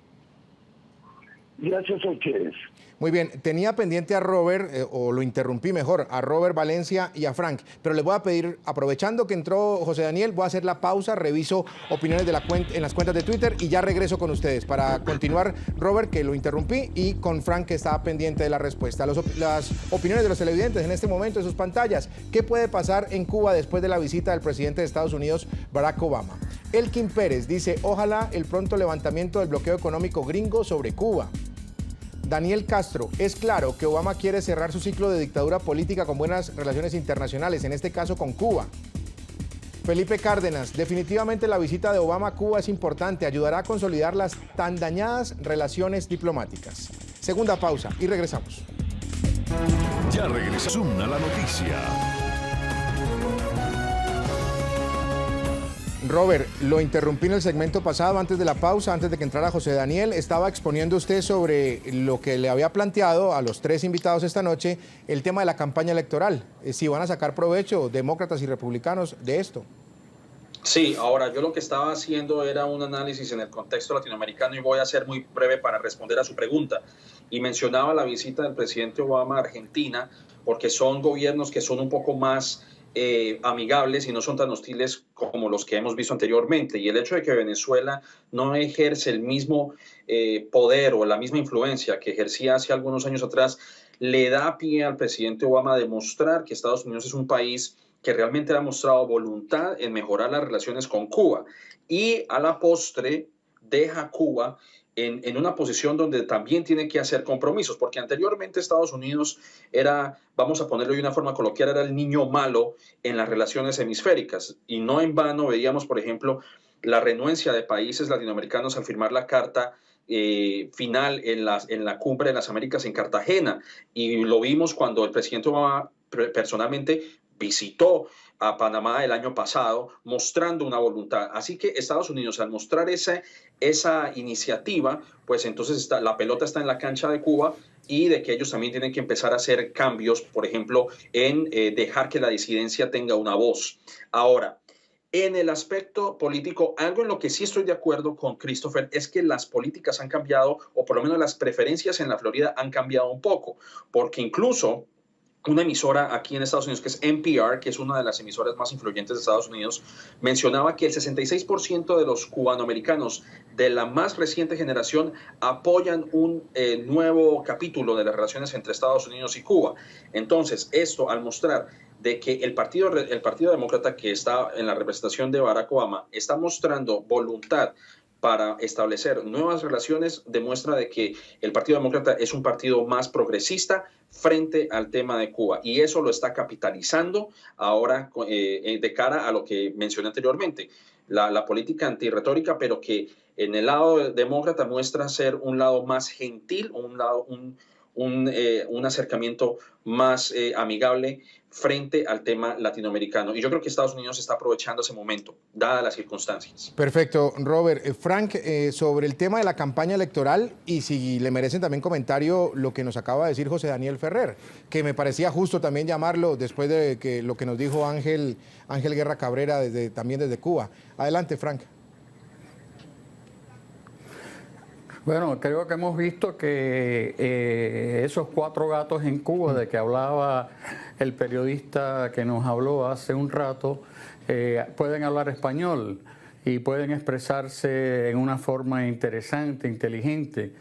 Gracias a ustedes. Muy bien, tenía pendiente a Robert, o lo interrumpí mejor, a Robert Valencia y a Frank, pero les voy a pedir, aprovechando que entró José Daniel, voy a hacer la pausa, reviso opiniones en las cuentas de Twitter y ya regreso con ustedes para continuar, Robert, que lo interrumpí, y con Frank, que estaba pendiente de la respuesta. Las opiniones de los televidentes en este momento en sus pantallas. ¿Qué puede pasar en Cuba después de la visita del presidente de Estados Unidos, Barack Obama? Elkin Pérez dice, ojalá el pronto levantamiento del bloqueo económico gringo sobre Cuba. Daniel Castro, es claro que Obama quiere cerrar su ciclo de dictadura política con buenas relaciones internacionales, en este caso con Cuba. Felipe Cárdenas, definitivamente la visita de Obama a Cuba es importante, ayudará a consolidar las tan dañadas relaciones diplomáticas. Segunda pausa y regresamos. Ya regresamos a la noticia. Robert, lo interrumpí en el segmento pasado, antes de la pausa, antes de que entrara José Daniel. Estaba exponiendo usted sobre lo que le había planteado a los tres invitados esta noche, el tema de la campaña electoral. Si van a sacar provecho demócratas y republicanos de esto. Sí, ahora yo lo que estaba haciendo era un análisis en el contexto latinoamericano y voy a ser muy breve para responder a su pregunta. Y mencionaba la visita del presidente Obama a Argentina porque son gobiernos que son un poco más amigables y no son tan hostiles como los que hemos visto anteriormente. Y el hecho de que Venezuela no ejerce el mismo poder o la misma influencia que ejercía hace algunos años atrás le da pie al presidente Obama a demostrar que Estados Unidos es un país que realmente ha mostrado voluntad en mejorar las relaciones con Cuba y a la postre deja a Cuba en una posición donde también tiene que hacer compromisos, porque anteriormente Estados Unidos era, vamos a ponerlo de una forma coloquial, era el niño malo en las relaciones hemisféricas y no en vano veíamos, por ejemplo, la renuencia de países latinoamericanos al firmar la carta final en la cumbre de las Américas en Cartagena y lo vimos cuando el presidente Obama personalmente visitó a Panamá el año pasado mostrando una voluntad. Así que Estados Unidos al mostrar esa iniciativa, pues entonces la pelota está en la cancha de Cuba y de que ellos también tienen que empezar a hacer cambios, por ejemplo, en dejar que la disidencia tenga una voz. Ahora, en el aspecto político, algo en lo que sí estoy de acuerdo con Christopher es que las políticas han cambiado, o por lo menos las preferencias en la Florida han cambiado un poco, porque incluso una emisora aquí en Estados Unidos, que es NPR, que es una de las emisoras más influyentes de Estados Unidos, mencionaba que el 66% de los cubanoamericanos de la más reciente generación apoyan un nuevo capítulo de las relaciones entre Estados Unidos y Cuba. Entonces, esto al mostrar de que el Partido Demócrata, que está en la representación de Barack Obama, está mostrando voluntad para establecer nuevas relaciones, demuestra de que el Partido Demócrata es un partido más progresista frente al tema de Cuba. Y eso lo está capitalizando ahora de cara a lo que mencioné anteriormente, la política antirretórica, pero que en el lado demócrata muestra ser un lado más gentil, un acercamiento más amigable frente al tema latinoamericano. Y yo creo que Estados Unidos está aprovechando ese momento, dadas las circunstancias. Perfecto, Robert. Frank, sobre el tema de la campaña electoral, y si le merecen también comentario lo que nos acaba de decir José Daniel Ferrer, que me parecía justo también llamarlo después de que lo que nos dijo Ángel Guerra Cabrera también desde Cuba. Adelante, Frank. Bueno, creo que hemos visto que esos 4 gatos en Cuba de que hablaba el periodista que nos habló hace un rato, pueden hablar español y pueden expresarse en una forma interesante, inteligente.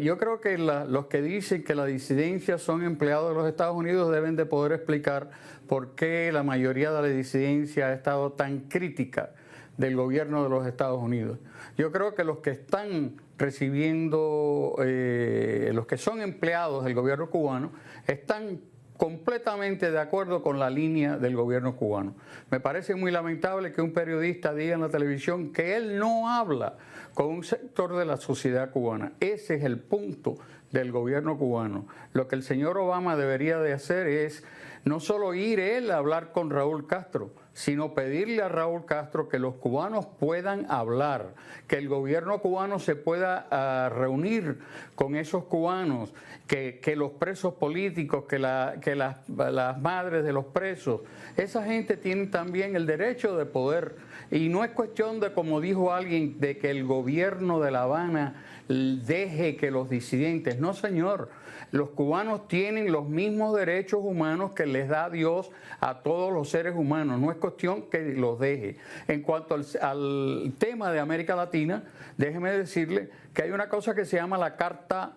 Yo creo que los que dicen que la disidencia son empleados de los Estados Unidos deben de poder explicar por qué la mayoría de la disidencia ha estado tan crítica del gobierno de los Estados Unidos. Yo creo que los que están recibiendo, los que son empleados del gobierno cubano, están completamente de acuerdo con la línea del gobierno cubano. Me parece muy lamentable que un periodista diga en la televisión que él no habla con un sector de la sociedad cubana. Ese es el punto del gobierno cubano. Lo que el señor Obama debería de hacer es no solo ir él a hablar con Raúl Castro, sino pedirle a Raúl Castro que los cubanos puedan hablar, que el gobierno cubano se pueda reunir con esos cubanos, que los presos políticos, que las madres de los presos, esa gente tiene también el derecho de poder. Y no es cuestión de, como dijo alguien, de que el gobierno de La Habana deje que los disidentes, no señor. Los cubanos tienen los mismos derechos humanos que les da Dios a todos los seres humanos. No es cuestión que los deje. En cuanto al tema de América Latina, déjeme decirle que hay una cosa que se llama la Carta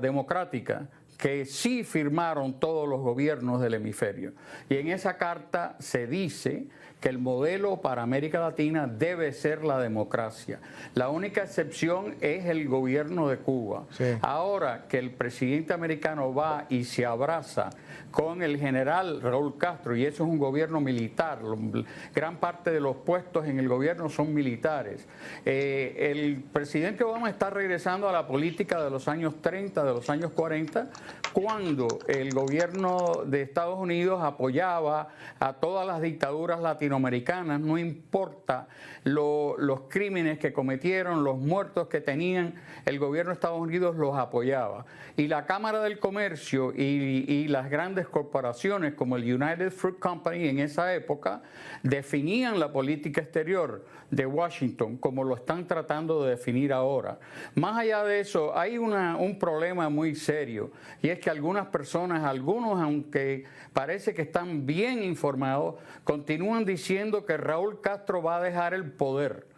Democrática, que sí firmaron todos los gobiernos del hemisferio. Y en esa carta se dice que el modelo para América Latina debe ser la democracia. La única excepción es el gobierno de Cuba. Sí. Ahora que el presidente americano va y se abraza con el general Raúl Castro, y eso es un gobierno militar, gran parte de los puestos en el gobierno son militares. El presidente Obama está regresando a la política de los años 30, de los años 40, cuando el gobierno de Estados Unidos apoyaba a todas las dictaduras latinoamericanas, no importa los crímenes que cometieron, los muertos que tenían, el gobierno de Estados Unidos los apoyaba. Y la Cámara del Comercio y las grandes corporaciones como el United Fruit Company en esa época definían la política exterior de Washington como lo están tratando de definir ahora. Más allá de eso, hay un problema muy serio, y es que algunas personas, algunos, aunque parece que están bien informados, continúan diciendo que Raúl Castro va a dejar el poder.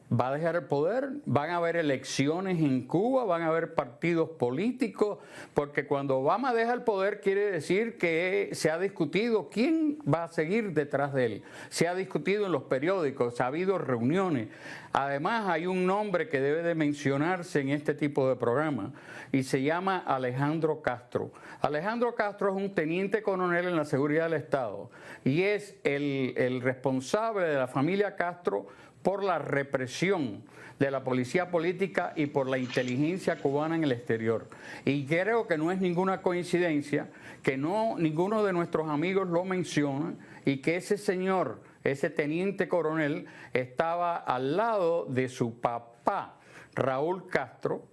¿Va a dejar el poder? ¿Van a haber elecciones en Cuba? ¿Van a haber partidos políticos? Porque cuando Obama deja el poder quiere decir que se ha discutido quién va a seguir detrás de él. Se ha discutido en los periódicos, ha habido reuniones. Además, hay un nombre que debe de mencionarse en este tipo de programa y se llama Alejandro Castro. Alejandro Castro es un teniente coronel en la seguridad del Estado y es el responsable de la familia Castro por la represión de la policía política y por la inteligencia cubana en el exterior. Y creo que no es ninguna coincidencia que ninguno de nuestros amigos lo menciona y que ese señor, ese teniente coronel, estaba al lado de su papá, Raúl Castro,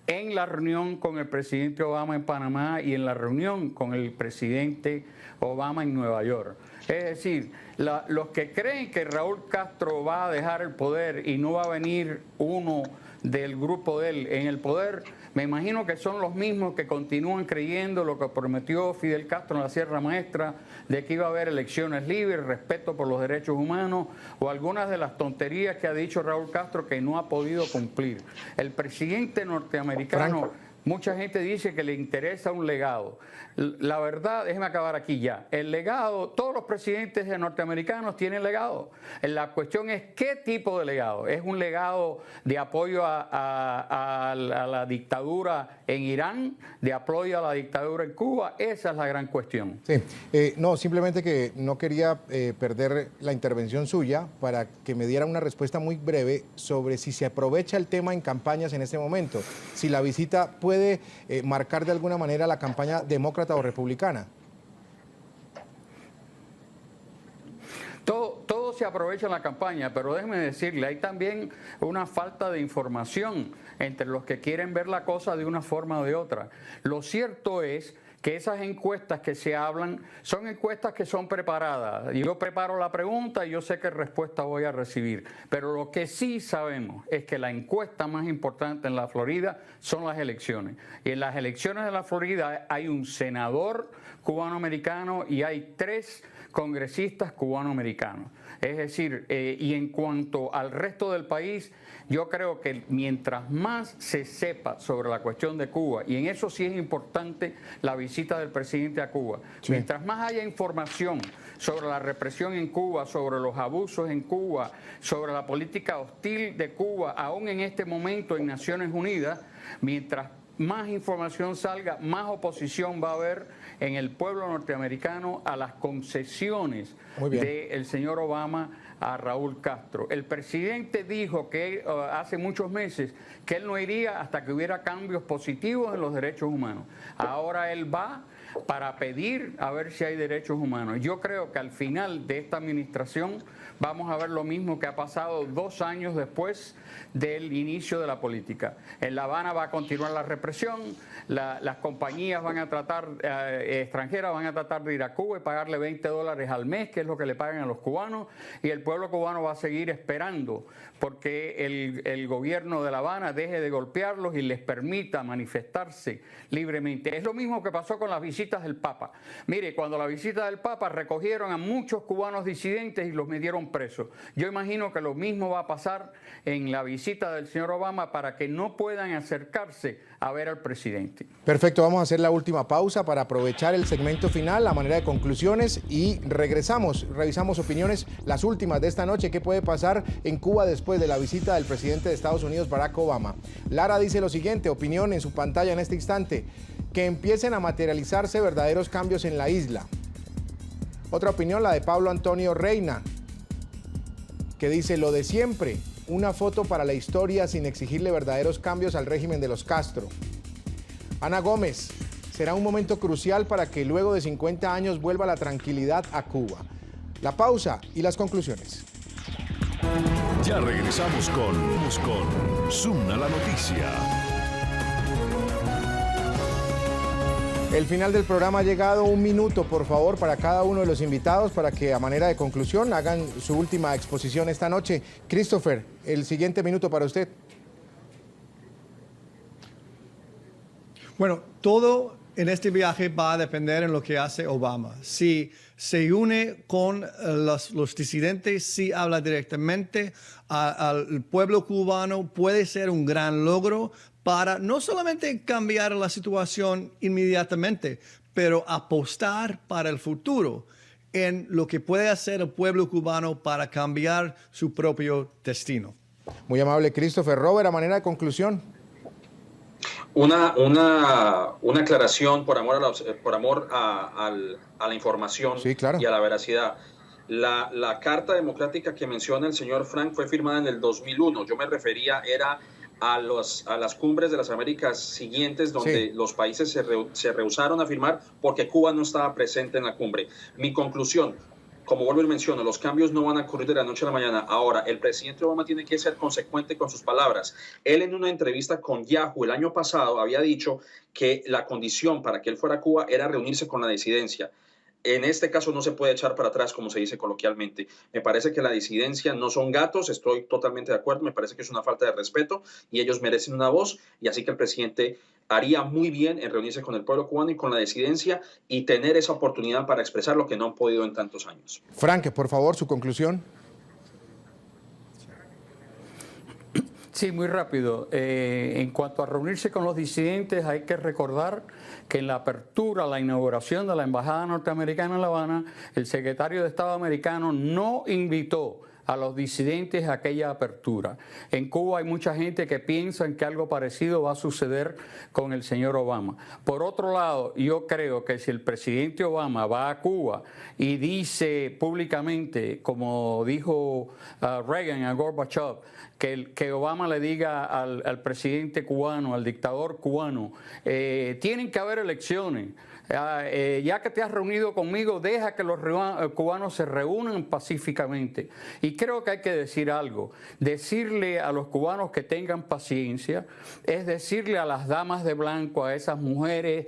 en la reunión con el presidente Obama en Panamá y en la reunión con el presidente Obama en Nueva York. Es decir, los que creen que Raúl Castro va a dejar el poder y no va a venir uno del grupo de él en el poder, me imagino que son los mismos que continúan creyendo lo que prometió Fidel Castro en la Sierra Maestra, de que iba a haber elecciones libres, respeto por los derechos humanos, o algunas de las tonterías que ha dicho Raúl Castro que no ha podido cumplir. El presidente norteamericano, mucha gente dice que le interesa un legado. La verdad, déjeme acabar aquí ya. El legado, todos los presidentes norteamericanos tienen legado. La cuestión es qué tipo de legado. ¿Es un legado de apoyo a la dictadura en Irán, de apoyo a la dictadura en Cuba? Esa es la gran cuestión. Sí, no, simplemente que no quería perder la intervención suya para que me diera una respuesta muy breve sobre si se aprovecha el tema en campañas en este momento, si la visita puede marcar de alguna manera la campaña demócrata o republicana. Todo se aprovecha en la campaña, pero déjeme decirle, hay también una falta de información entre los que quieren ver la cosa de una forma o de otra. Lo cierto es que esas encuestas que se hablan son encuestas que son preparadas. Yo preparo la pregunta y yo sé qué respuesta voy a recibir. Pero lo que sí sabemos es que la encuesta más importante en la Florida son las elecciones. Y en las elecciones de la Florida hay un senador cubanoamericano y hay 3 congresistas cubanoamericanos. Es decir, y en cuanto al resto del país, yo creo que mientras más se sepa sobre la cuestión de Cuba, y en eso sí es importante la visita del presidente a Cuba, sí, mientras más haya información sobre la represión en Cuba, sobre los abusos en Cuba, sobre la política hostil de Cuba, aún en este momento en Naciones Unidas, mientras más información salga, más oposición va a haber en el pueblo norteamericano a las concesiones del señor Obama a Raúl Castro. El presidente dijo que hace muchos meses que él no iría hasta que hubiera cambios positivos en los derechos humanos. Ahora él va para pedir a ver si hay derechos humanos. Yo creo que al final de esta administración vamos a ver lo mismo que ha pasado 2 años después del inicio de la política. En La Habana va a continuar la represión, las compañías van a tratar, extranjeras van a tratar de ir a Cuba y pagarle $20 al mes, que es lo que le pagan a los cubanos, y el pueblo cubano va a seguir esperando porque el gobierno de La Habana deje de golpearlos y les permita manifestarse libremente. Es lo mismo que pasó con las visitas visitas del Papa. Mire, cuando la visita del Papa recogieron a muchos cubanos disidentes y los metieron presos. Yo imagino que lo mismo va a pasar en la visita del señor Obama para que no puedan acercarse a ver al presidente. Perfecto, vamos a hacer la última pausa para aprovechar el segmento final, la manera de conclusiones, y regresamos, revisamos opiniones, las últimas de esta noche, qué puede pasar en Cuba después de la visita del presidente de Estados Unidos, Barack Obama. Lara dice lo siguiente, opinión en su pantalla en este instante, que empiecen a materializarse verdaderos cambios en la isla. Otra opinión, la de Pablo Antonio Reina, que dice lo de siempre, una foto para la historia sin exigirle verdaderos cambios al régimen de los Castro. Ana Gómez, será un momento crucial para que luego de 50 años vuelva la tranquilidad a Cuba. La pausa y las conclusiones. Ya regresamos con Zoom a la noticia. El final del programa ha llegado. Un minuto, por favor, para cada uno de los invitados para que a manera de conclusión hagan su última exposición esta noche. Christopher, el siguiente minuto para usted. Bueno, todo en este viaje va a depender en lo que hace Obama. Si se une con los disidentes, si habla directamente al pueblo cubano, puede ser un gran logro para no solamente cambiar la situación inmediatamente, pero apostar para el futuro en lo que puede hacer el pueblo cubano para cambiar su propio destino. Muy amable, Christopher. Robert, a manera de conclusión. Una aclaración por amor a la información, sí, claro, y a la veracidad. La Carta Democrática que menciona el señor Frank fue firmada en el 2001. Yo me refería a las cumbres de las Américas siguientes, donde los países se rehusaron a firmar porque Cuba no estaba presente en la cumbre. Mi conclusión, como vuelvo y menciono, los cambios no van a ocurrir de la noche a la mañana. Ahora, el presidente Obama tiene que ser consecuente con sus palabras. Él en una entrevista con Yahoo el año pasado había dicho que la condición para que él fuera a Cuba era reunirse con la disidencia. En este caso no se puede echar para atrás, como se dice coloquialmente. Me parece que la disidencia no son gatos, estoy totalmente de acuerdo, me parece que es una falta de respeto y ellos merecen una voz, y así que el presidente haría muy bien en reunirse con el pueblo cubano y con la disidencia y tener esa oportunidad para expresar lo que no han podido en tantos años. Frank, por favor, su conclusión. Sí, muy rápido. En cuanto a reunirse con los disidentes, hay que recordar que en la apertura, la inauguración de la Embajada Norteamericana en La Habana, el secretario de Estado americano no invitó a los disidentes a aquella apertura. En Cuba hay mucha gente que piensa que algo parecido va a suceder con el señor Obama. Por otro lado, yo creo que si el presidente Obama va a Cuba y dice públicamente, como dijo Reagan a Gorbachev, que Obama le diga al presidente cubano, al dictador cubano, tienen que haber elecciones. Ya que te has reunido conmigo, deja que los cubanos se reúnan pacíficamente. Y creo que hay que decir algo. Decirle a los cubanos que tengan paciencia es decirle a las damas de blanco, a esas mujeres,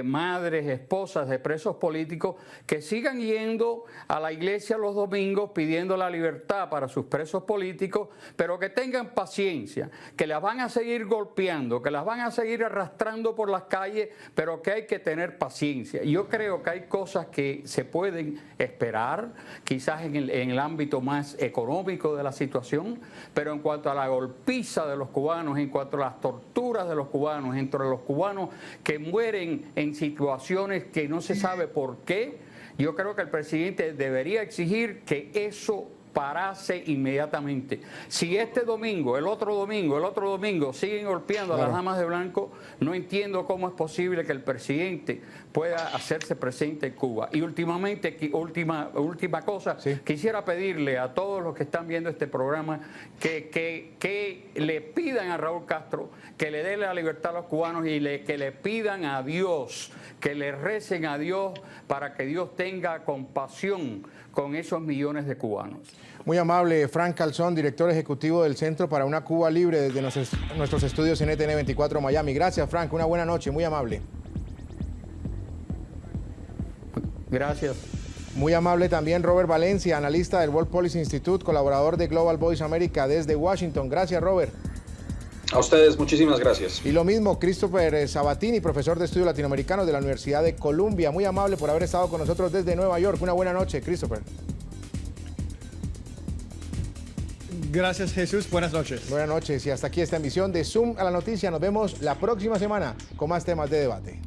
madres, esposas de presos políticos, que sigan yendo a la iglesia los domingos pidiendo la libertad para sus presos políticos, pero que tengan paciencia, que las van a seguir golpeando, que las van a seguir arrastrando por las calles, pero que hay que tener paciencia. Yo creo que hay cosas que se pueden esperar, quizás en el ámbito más económico de la situación, pero en cuanto a la golpiza de los cubanos, en cuanto a las torturas de los cubanos, entre los cubanos que mueren en situaciones que no se sabe por qué, yo creo que el presidente debería exigir que eso parase inmediatamente. Si este domingo, el otro domingo siguen golpeando a las damas de blanco, no entiendo cómo es posible que el presidente pueda hacerse presente en Cuba. Y últimamente, última cosa, quisiera pedirle a todos los que están viendo este programa que le pidan a Raúl Castro que le dé la libertad a los cubanos y que le pidan a Dios, que le recen a Dios para que Dios tenga compasión con esos millones de cubanos. Muy amable, Frank Calzón, director ejecutivo del Centro para una Cuba Libre desde nuestros estudios en NTN 24 Miami. Gracias, Frank, una buena noche, muy amable. Gracias. Muy amable también Robert Valencia, analista del World Policy Institute, colaborador de Global Voice America desde Washington. Gracias, Robert. A ustedes, muchísimas gracias. Y lo mismo, Christopher Sabatini, profesor de estudios latinoamericanos de la Universidad de Columbia. Muy amable por haber estado con nosotros desde Nueva York. Una buena noche, Christopher. Gracias, Jesús. Buenas noches. Buenas noches y hasta aquí esta emisión de Zoom a la Noticia. Nos vemos la próxima semana con más temas de debate.